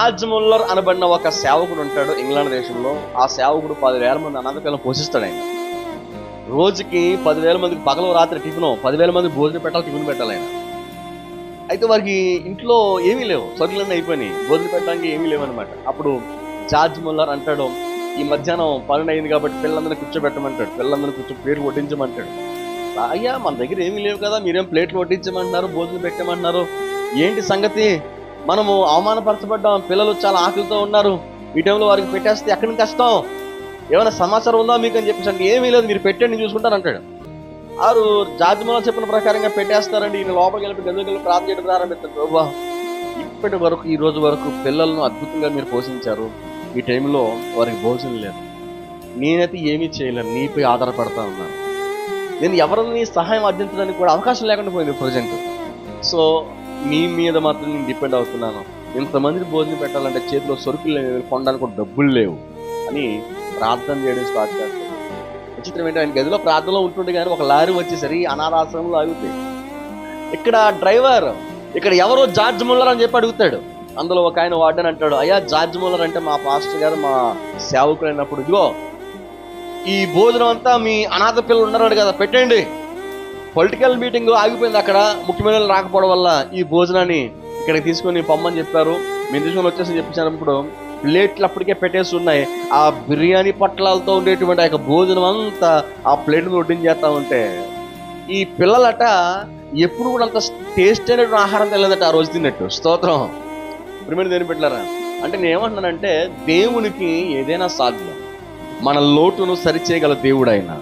George Muller అనబడిన ఒక సేవకుడు ఉంటాడు ఇంగ్లాండ్ దేశంలో. ఆ సేవకుడు 10,000 మంది అనాథ పిల్లలను పోషిస్తాడు. ఆయన రోజుకి 10,000 మందికి పగలు రాత్రి టిఫిన్, 10,000 మందికి భోజనం పెట్టాలి, టిఫిన్ పెట్టాలి ఆయన. అయితే వారికి ఇంట్లో ఏమీ లేవు, సరుకులన్నీ అయిపోయినాయి, భోజనం పెట్టడానికి ఏమీ లేవన్నమాట. అప్పుడు జార్జ్ ముల్లర్ అంటాడు, ఈ మధ్యాహ్నం 12 అయింది కాబట్టి పిల్లలందరినీ కూర్చోబెట్టమంటాడు, పిల్లలందరినీ పేరు వడ్డించమంటాడు. అయ్యా మన దగ్గర ఏమీ లేవు కదా, మీరేం ప్లేట్లు వడ్డించమంటున్నారు, భోజనం పెట్టమంటున్నారు, ఏంటి సంగతి? మనము అవమానపరచబడ్డాం, పిల్లలు చాలా ఆకలితో ఉన్నారు, ఈ టైంలో వారికి పెట్టేస్తే ఎక్కడి నుంచి కష్టం, ఏమైనా సమాచారం ఉందా మీకు అని చెప్పేసి అంటే ఏమీ లేదు, మీరు పెట్టండి చూసుకుంటారు అంటాడు. ఆరు జార్జ్ ముల్లర్ చెప్పిన ప్రకారంగా పెట్టేస్తారండి. ఈయన లోపలికి వెళ్ళి గదిలోకి వెళ్ళి ప్రార్థన చేయడం ప్రారంభిస్తారు. ప్రభా, ఇప్పటి వరకు ఈ రోజు వరకు పిల్లలను అద్భుతంగా మీరు పోషించారు, ఈ టైంలో వారికి భోజనం లేదు, నేనైతే ఏమీ చేయలేను, నీపై ఆధారపడతా ఉన్నాను, నేను ఎవరిని సహాయం అర్థించడానికి కూడా అవకాశం లేకుండా పోయింది ప్రజెంట్. సో నీ మీద మాత్రం నేను డిపెండ్ అవుతున్నాను, ఇంతమందికి భోజనం పెట్టాలంటే చేతిలో సరుకులు లేవు, కొనడానికి కూడా డబ్బులు లేవు అని ప్రార్థన చేయడం స్టార్ట్ చేస్తాడు. విచిత్రం ఏంటంటే ఆయన గదిలో ప్రార్థనలో ఉంటుండే కానీ ఒక లారీ వచ్చేసరి అనాథాశ్రమంలో ఆగుతాయి. ఇక్కడ డ్రైవర్ ఇక్కడ ఎవరో జార్జ్ ముల్లర్ అని చెప్పి అడుగుతాడు. అందులో ఒక ఆయన వార్డెన్ అంటాడు, అయ్యా జార్జ్ ముల్లర్ అంటే మా పాస్టర్ గారు మా సేవకులు అయినప్పుడు, ఇదిగో ఈ భోజనం అంతా మీ అనాథ పిల్లలు ఉన్నాడు కదా పెట్టండి. పొలిటికల్ మీటింగ్ ఆగిపోయింది అక్కడ, ముఖ్యమైన రాకపోవడం వల్ల ఈ భోజనాన్ని ఇక్కడికి తీసుకొని పొమ్మని చెప్పారు, మేము తీసుకొని వచ్చేసి చెప్పించినప్పుడు ప్లేట్లు అప్పటికే పెట్టేసి ఉన్నాయి. ఆ బిర్యానీ పొట్లాలతో ఉండేటువంటి ఆ యొక్క భోజనం అంతా ఆ ప్లేట్ వడ్డించేస్తా ఉంటే ఈ పిల్లలట ఎప్పుడు కూడా అంత టేస్ట్ అయినటువంటి ఆహారం తెలియదట ఆ రోజు తిన్నట్టు. స్తోత్రం. ప్రియమైన దేవుని బిడ్డలారా, అంటే నేను ఏమంటున్నానంటే దేవునికి ఏదైనా సాధ్యం, మన లోటును సరిచేయగల దేవుడు ఆయన.